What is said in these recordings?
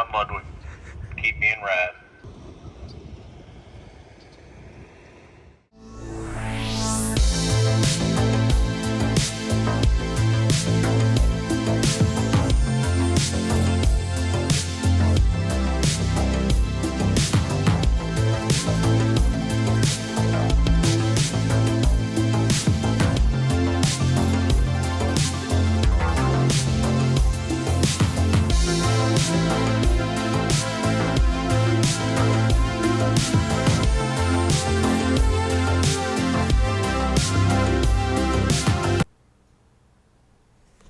on, Ludwick. Keep being rad.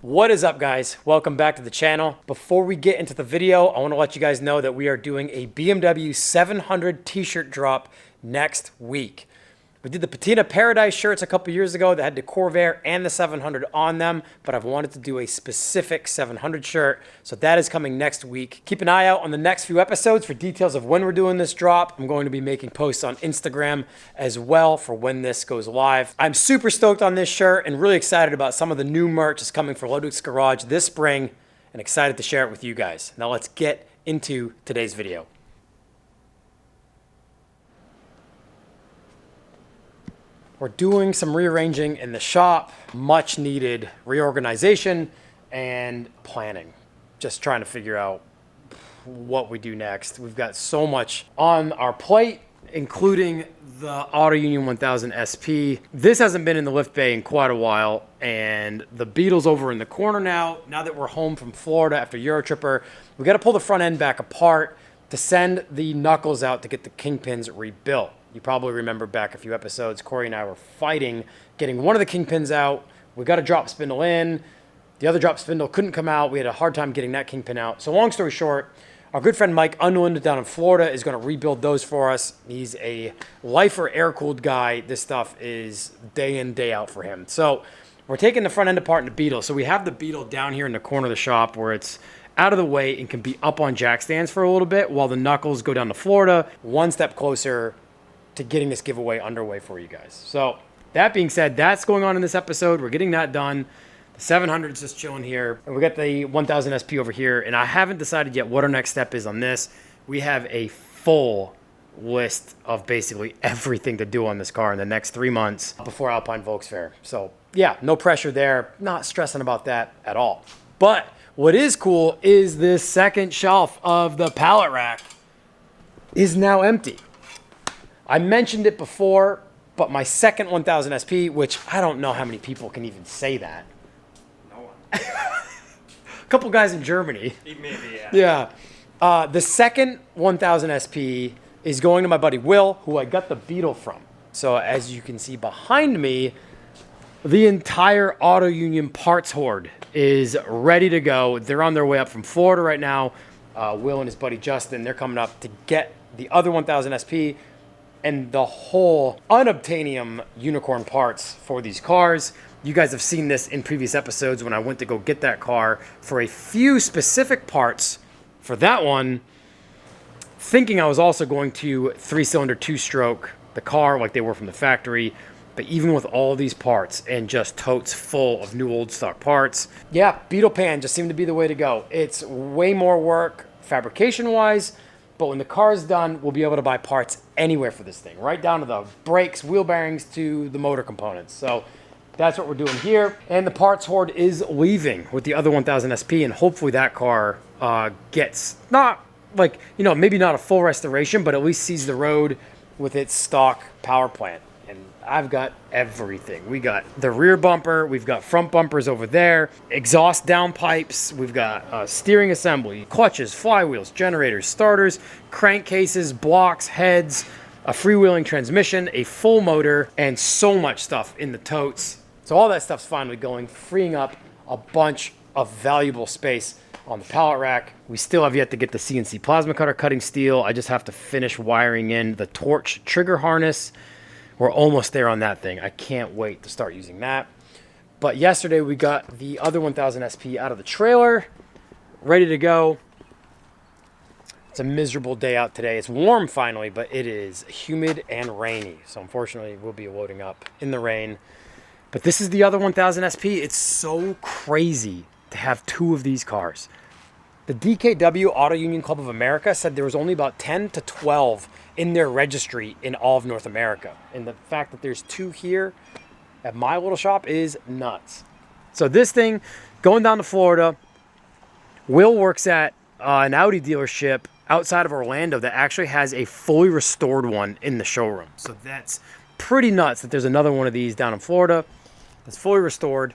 What is up, guys? Welcome back to the channel. Before we get into the video, I want to let you guys know that we are doing a BMW 700 t-shirt drop next week. We did the Patina Paradise shirts a couple years ago that had the Corvair and the 700 on them, but I've wanted to do a specific 700 shirt, so that is coming next week. Keep an eye out on the next few episodes for details of when we're doing this drop. I'm going to be making posts on Instagram as well for when this goes live. I'm super stoked on this shirt and really excited about some of the new merch that's coming for Ludwick's Garage this spring and excited to share it with you guys. Now let's get into today's video. We're doing some rearranging in the shop, much needed reorganization and planning. Just trying to figure out what we do next. We've got so much on our plate, including the Auto Union 1000 SP. This hasn't been in the lift bay in quite a while, and the Beetle's over in the corner now. Now that we're home from Florida after Eurotripper, we got to pull the front end back apart to send the knuckles out to get the kingpins rebuilt. You probably remember back a few episodes, Corey and I were fighting, getting one of the kingpins out. We got a drop spindle in. The other drop spindle couldn't come out. We had a hard time getting that kingpin out. So long story short, our good friend Mike Unlund down in Florida is going to rebuild those for us. He's a lifer air-cooled guy. This stuff is day in, day out for him. So we're taking the front end apart in the Beetle. So we have the Beetle down here in the corner of the shop where it's out of the way and can be up on jack stands for a little bit while the knuckles go down to Florida, one step closer to getting this giveaway underway for you guys. So that being said, that's going on in this episode. We're getting that done. The 700 is just chilling here. And we got the 1000 SP over here. And I haven't decided yet what our next step is on this. We have a full list of basically everything to do on this car in the next 3 months before Alpine Volks Fair. So yeah, no pressure there. Not stressing about that at all. But what is cool is this second shelf of the pallet rack is now empty. I mentioned it before, but my second 1000 SP, which I don't know how many people can even say that. No one. A couple guys in Germany. Maybe, yeah. Yeah. The second 1000 SP is going to my buddy Will, who I got the Beetle from. So as you can see behind me, the entire Auto Union parts horde is ready to go. They're on their way up from Florida right now. Will and his buddy Justin, they're coming up to get the other 1000 SP and the whole unobtainium unicorn parts for these cars. You guys have seen this in previous episodes when I went to go get that car for a few specific parts for that one, thinking I was also going to 3-cylinder 2-stroke the car like they were from the factory. But even with all these parts and just totes full of new old stock parts, yeah, Beetle Pan just seemed to be the way to go. It's way more work fabrication-wise, but when the car is done, we'll be able to buy parts anywhere for this thing, right down to the brakes, wheel bearings, to the motor components. So that's what we're doing here. And the parts horde is leaving with the other 1000 SP, and hopefully that car gets not like, you know, maybe not a full restoration, but at least sees the road with its stock power plant. And I've got everything. We got the rear bumper, we've got front bumpers over there, exhaust downpipes, we've got steering assembly, clutches, flywheels, generators, starters, crankcases, blocks, heads, a freewheeling transmission, a full motor, and so much stuff in the totes. So all that stuff's finally going, freeing up a bunch of valuable space on the pallet rack. We still have yet to get the CNC plasma cutter cutting steel. I just have to finish wiring in the torch trigger harness. We're almost there on that thing. I can't wait to start using that. But yesterday we got the other 1000 SP out of the trailer, ready to go. It's a miserable day out today. It's warm finally, but it is humid and rainy. So unfortunately we'll be loading up in the rain. But this is the other 1000 SP. It's so crazy to have two of these cars. The DKW Auto Union Club of America said there was only about 10 to 12 in their registry in all of North America. And the fact that there's 2 here at my little shop is nuts. So this thing, going down to Florida, Will works at an Audi dealership outside of Orlando that actually has a fully restored one in the showroom. So that's pretty nuts that there's another one of these down in Florida that's fully restored.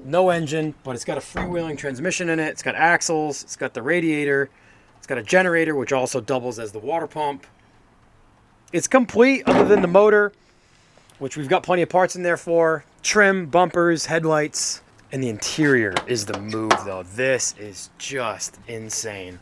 No engine, but it's got a freewheeling transmission in it. It's got axles. It's got the radiator. It's got a generator, which also doubles as the water pump. It's complete other than the motor, which we've got plenty of parts in there for. Trim, bumpers, headlights. And the interior is the move, though. This is just insane.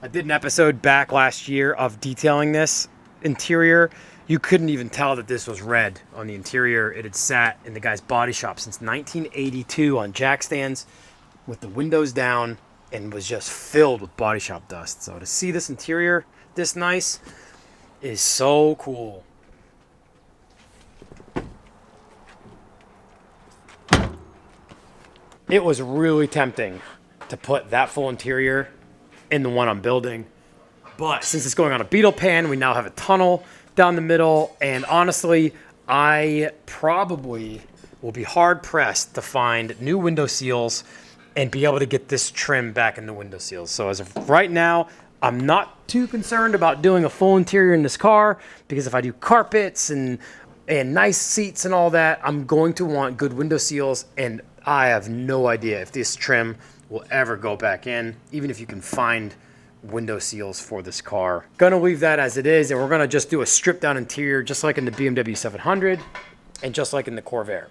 I did an episode back last year of detailing this interior. You couldn't even tell that this was red on the interior. It had sat in the guy's body shop since 1982 on jack stands with the windows down and was just filled with body shop dust. So to see this interior this nice is so cool. It was really tempting to put that full interior in the one I'm building. But since it's going on a beetle pan, we now have a tunnel down the middle. And honestly, I probably will be hard pressed to find new window seals and be able to get this trim back in the window seals. So as of right now, I'm not too concerned about doing a full interior in this car, because if I do carpets and nice seats and all that, I'm going to want good window seals, and I have no idea if this trim will ever go back in, even if you can find window seals for this car. Gonna leave that as it is, and we're gonna just do a stripped down interior just like in the BMW 700 and just like in the Corvair.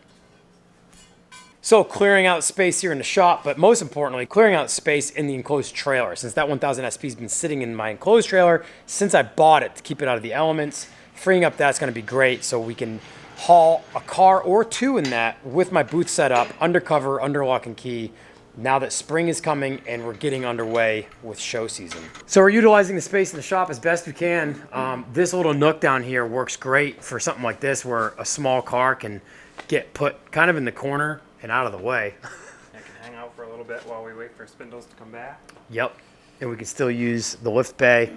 So clearing out space here in the shop, but most importantly, clearing out space in the enclosed trailer, since that 1000 SP has been sitting in my enclosed trailer since I bought it to keep it out of the elements. Freeing up that's going to be great, so we can haul a car or 2 in that with my booth set up, undercover, under lock and key, now that spring is coming and we're getting underway with show season. So we're utilizing the space in the shop as best we can. This little nook down here works great for something like this, where a small car can get put kind of in the corner and out of the way. I can hang out for a little bit while we wait for spindles to come back. Yep, and we can still use the lift bay.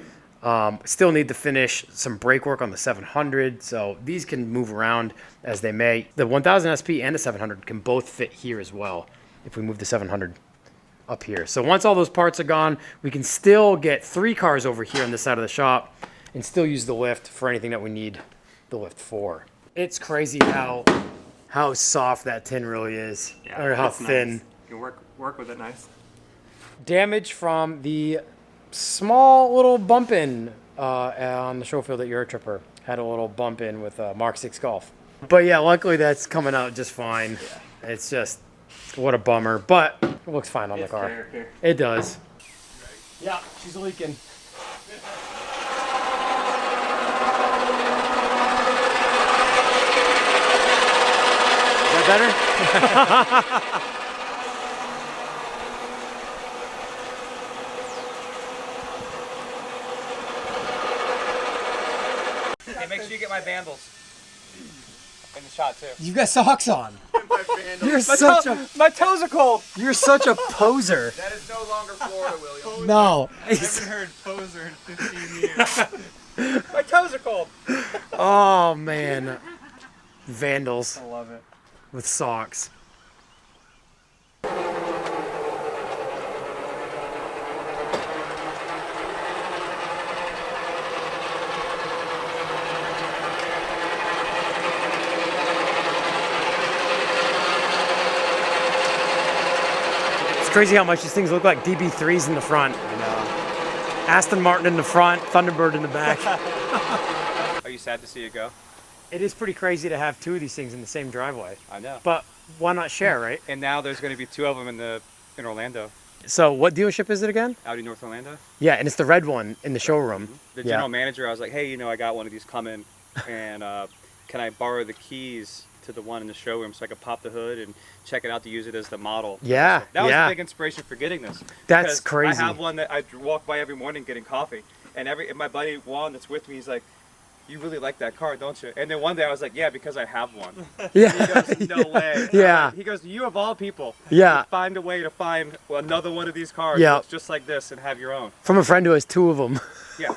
Still need to finish some brake work on the 700, so these can move around as they may. The 1000 SP and the 700 can both fit here as well if we move the 700 up here. So once all those parts are gone, we can still get 3 cars over here on this side of the shop and still use the lift for anything that we need the lift for. It's crazy how soft that tin really is, or how thin. Nice. You can work with it nice. Damage from the small little bump in on the show field at Euro Tripper. Had a little bump in with Mark 6 Golf. But yeah, luckily that's coming out just fine. Yeah. It's just, what a bummer, but it looks fine on the car. Clear. It does. Yeah, she's leaking. Is that better? Hey, make sure you get my vandals in the shot too. You got socks on. You're My toes are cold. You're such a poser. That is no longer Florida, William. No. I haven't heard poser in 15 years. My toes are cold. Oh man. Vandals I love it. with socks. Crazy how much these things look like DB3s in the front. I know. Aston Martin in the front, Thunderbird in the back. Are you sad to see it go? It is pretty crazy to have 2 of these things in the same driveway. I know. But why not share, right? And now there's going to be 2 of them in Orlando. So what dealership is it again? Audi North Orlando. Yeah, and it's the red one in the showroom. The general manager, I was like, hey, I got one of these coming, and can I borrow the keys to the one in the showroom so I could pop the hood and check it out to use it as the model? Yeah, so that was a big inspiration for getting this. That's because crazy. I have one that I walk by every morning getting coffee, and my buddy Juan that's with me, he's like, you really like that car, don't you? And then one day I was like, yeah, because I have one. Yeah. He goes, no way. Yeah. He goes, you of all people, Yeah. would find a way to find another one of these cars Yeah. that's just like this and have your own. From a friend who has 2 of them. Yeah.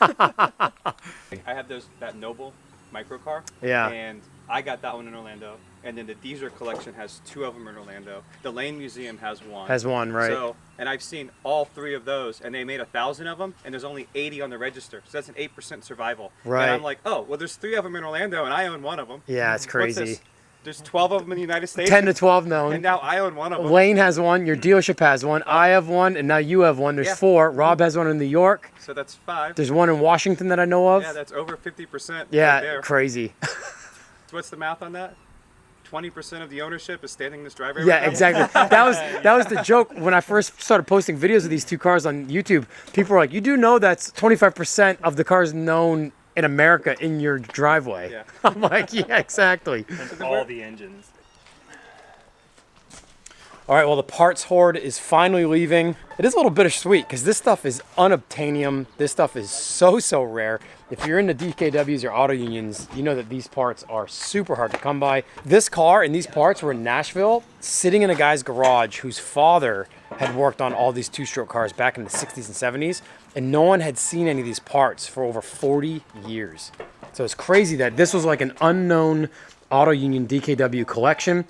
I have that Noble micro car. Yeah. And I got that one in Orlando. And then the Deezer collection has 2 of them in Orlando. The Lane Museum has 1. Has 1, right. So, and I've seen all 3 of those, and they made 1,000 of them, and there's only 80 on the register. So that's an 8% survival. Right. And I'm like, oh, well, there's 3 of them in Orlando, and I own 1 of them. Yeah, it's What's crazy. this? There's 12 of them in the United States. 10 to 12 known. And now I own 1 of them. Lane has 1, your dealership has 1, I have 1, and now you have 1. There's Yeah. 4. Rob has 1 in New York. So that's 5. There's 1 in Washington that I know of. Yeah, that's over 50%. Yeah, right there. crazy. What's the math on that? 20% of the ownership is standing in this driveway. Yeah, right now? exactly. That was the joke when I first started posting videos of these 2 cars on YouTube. People were like, "You do know that's 25% of the cars known in America in your driveway." Yeah. I'm like, "Yeah, exactly." And all the engines. All right, well, the parts horde is finally leaving. It is a little bittersweet because this stuff is unobtainium. This stuff is so rare. If you're into DKWs or auto unions, you know that these parts are super hard to come by. This car and these parts were in Nashville, sitting in a guy's garage whose father had worked on all these 2-stroke cars back in the 60s and 70s, and no one had seen any of these parts for over 40 years. So it's crazy that this was like an unknown auto union DKW collection.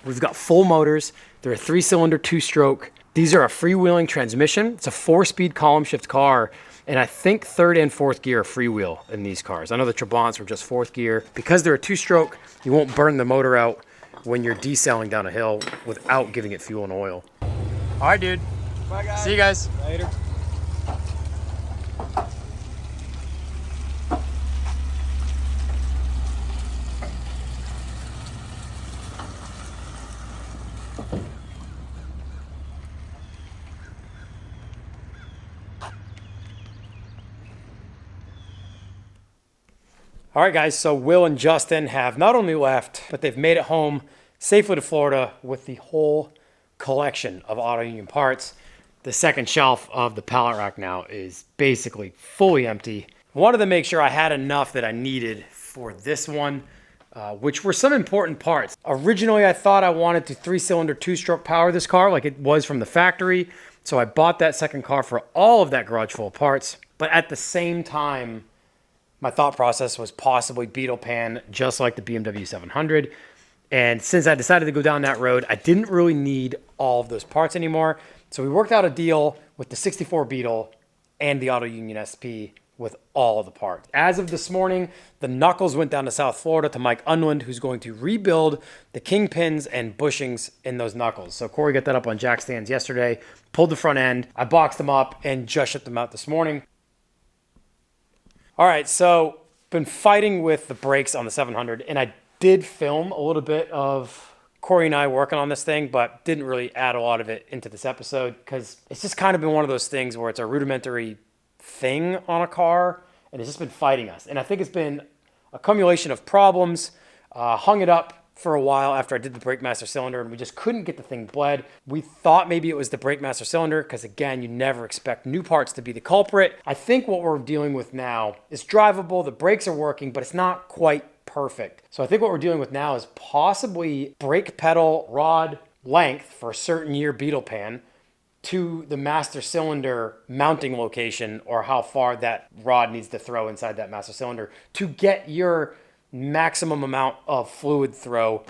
We've got full motors. They're a 3-cylinder 2-stroke. These are a freewheeling transmission. It's a 4-speed column shift car. And I think 3rd and 4th gear are freewheel in these cars. I know the Trabants were just 4th gear. Because they're a 2-stroke, you won't burn the motor out when you're decelling down a hill without giving it fuel and oil. All right, dude. Bye, guys. See you guys. Later. All right, guys, so Will and Justin have not only left, but they've made it home safely to Florida with the whole collection of auto union parts. The second shelf of the pallet rack now is basically fully empty. Wanted to make sure I had enough that I needed for this one, which were some important parts. Originally, I thought I wanted to 3-cylinder 2-stroke power this car like it was from the factory. So I bought that second car for all of that garage full of parts. But at the same time, my thought process was possibly beetle pan, just like the BMW 700. And since I decided to go down that road, I didn't really need all of those parts anymore. So we worked out a deal with the 64 Beetle and the Auto Union SP with all of the parts. As of this morning, the knuckles went down to South Florida to Mike Unland, who's going to rebuild the kingpins and bushings in those knuckles. So Corey got that up on jack stands yesterday, pulled the front end, I boxed them up and just shipped them out this morning. All right, so been fighting with the brakes on the 700, and I did film a little bit of Corey and I working on this thing, but didn't really add a lot of it into this episode because it's just kind of been one of those things where it's a rudimentary thing on a car, and it's just been fighting us. And I think it's been a accumulation of problems. Hung it up for a while after I did the brake master cylinder, and we just couldn't get the thing bled. We thought maybe it was the brake master cylinder because, again, you never expect new parts to be the culprit. I think what we're dealing with now is drivable. The brakes are working, but it's not quite perfect. So I think what we're dealing with now is possibly brake pedal rod length for a certain year beetle pan to the master cylinder mounting location, or how far that rod needs to throw inside that master cylinder to get your maximum amount of fluid throw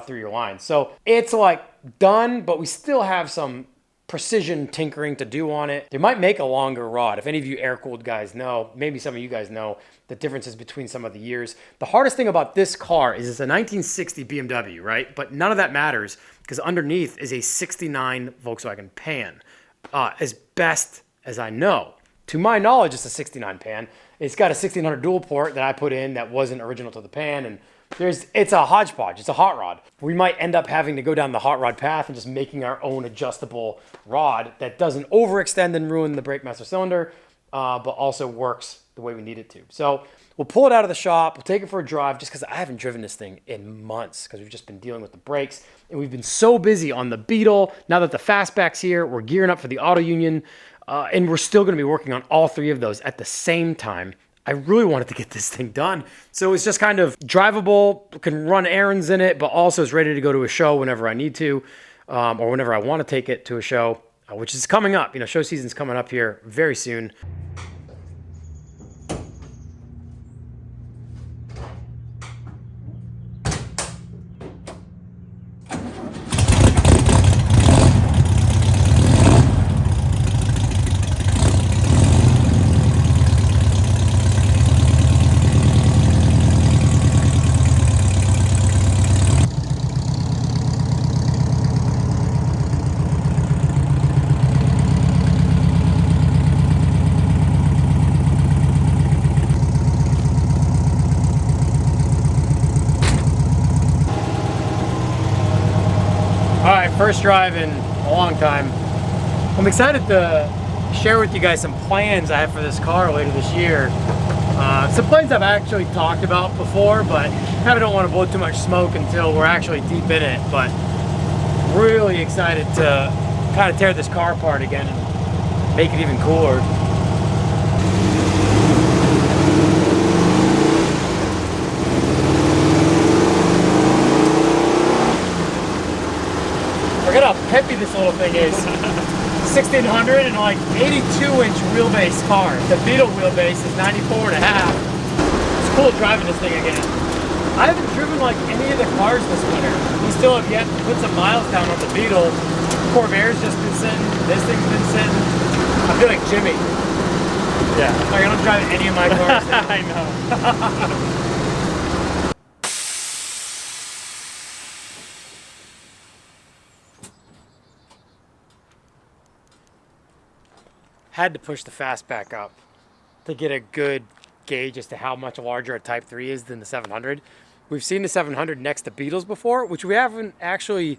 through your line. So it's like done, but we still have some precision tinkering to do on it. They might make a longer rod. If any of you air-cooled guys know, maybe some of you guys know the differences between some of the years. The hardest thing about this car is it's a 1960 BMW, right? But none of that matters because underneath is a 69 Volkswagen Pan. As best as I know. To my knowledge, it's a 69 Pan. It's got a 1600 dual port that I put in that wasn't original to the Pan, and it's a hodgepodge. It's a hot rod. We might end up having to go down the hot rod path and just making our own adjustable rod that doesn't overextend and ruin the brake master cylinder, but also works the way we need it to. So we'll pull it out of the shop. We'll take it for a drive just because I haven't driven this thing in months because we've just been dealing with the brakes, and we've been so busy on the Beetle. Now that the Fastback's here, we're gearing up for the Auto Union. And we're still going to be working on all three of those at the same time. I really wanted to get this thing done. So it's just kind of drivable, can run errands in it, but also is ready to go to a show whenever I need to, or whenever I want to take it to a show, which is coming up. You know, show season's coming up here very soon. All right, first drive in a long time. I'm excited to share with you guys some plans I have for this car later this year. Some plans I've actually talked about before, but kind of don't want to blow too much smoke until we're actually deep in it. But really excited to kind of tear this car apart again and make it even cooler. Look at how peppy this little thing is. 1600 and like 82-inch wheelbase car. The Beetle wheelbase is 94 and a half. It's cool driving this thing again. I haven't driven like any of the cars this winter. We still have yet to put some miles down on the Beetle. Corvair's just been sitting. This thing's been sitting. I feel like Jimmy. Yeah. Like I don't drive any of my cars. I know. Had to push the fastback up to get a good gauge as to how much larger a Type 3 is than the 700. We've seen the 700 next to Beetles before, which we haven't actually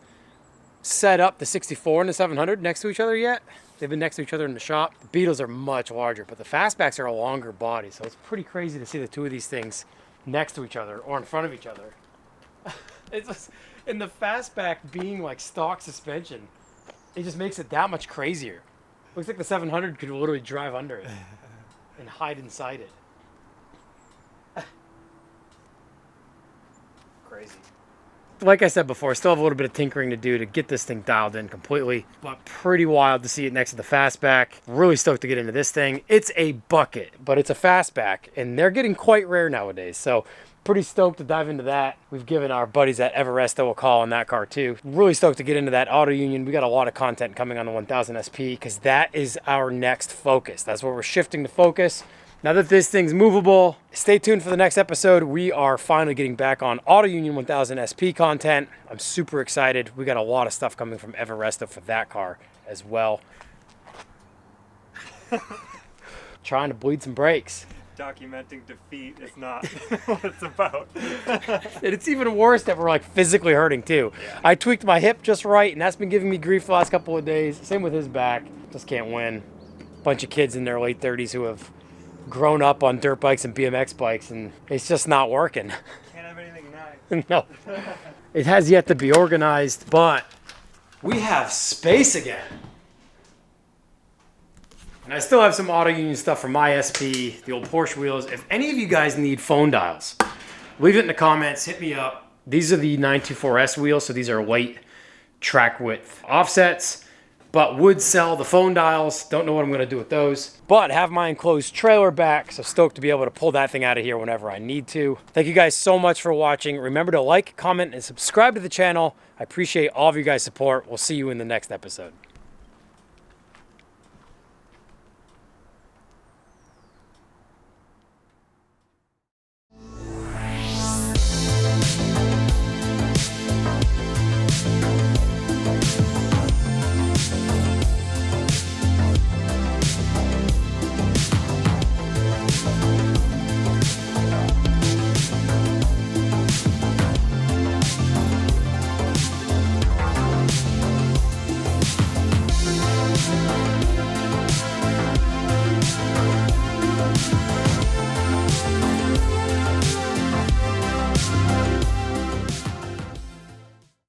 set up the 64 and the 700 next to each other yet. They've been next to each other in the shop. The Beetles are much larger, but the fastbacks are a longer body, so it's pretty crazy to see the two of these things next to each other or in front of each other. It's just, and the fastback being like stock suspension, it just makes it that much crazier. Looks like the 700 could literally drive under it and hide inside it. Crazy. Like I said before, still have a little bit of tinkering to do to get this thing dialed in completely, but pretty wild to see it next to the fastback. Really stoked to get into this thing. It's a bucket, but it's a fastback, and they're getting quite rare nowadays. So pretty stoked to dive into that. We've given our buddies at EvaResto a call on that car too. Really stoked to get into that auto union. We got a lot of content coming on the 1000 SP because that is our next focus. That's where we're shifting the focus. Now that this thing's movable, stay tuned for the next episode. We are finally getting back on auto union 1000 SP content. I'm super excited. We got a lot of stuff coming from EvaResto for that car as well. Trying to bleed some brakes. Documenting defeat is not what it's about. And it's even worse that we're like physically hurting too. Yeah. I tweaked my hip just right, and that's been giving me grief the last couple of days. Same with his back. Just can't win. Bunch of kids in their late 30s who have grown up on dirt bikes and BMX bikes, and it's just not working. Can't have anything nice. No. It has yet to be organized, but we have space again. And I still have some auto union stuff from my SP, the old Porsche wheels. If any of you guys need phone dials, leave it in the comments, hit me up. These are the 924S wheels, so these are light track width offsets, but would sell the phone dials. Don't know what I'm gonna do with those, but have my enclosed trailer back, so stoked to be able to pull that thing out of here whenever I need to. Thank you guys so much for watching. Remember to like, comment, and subscribe to the channel. I appreciate all of you guys' support. We'll see you in the next episode.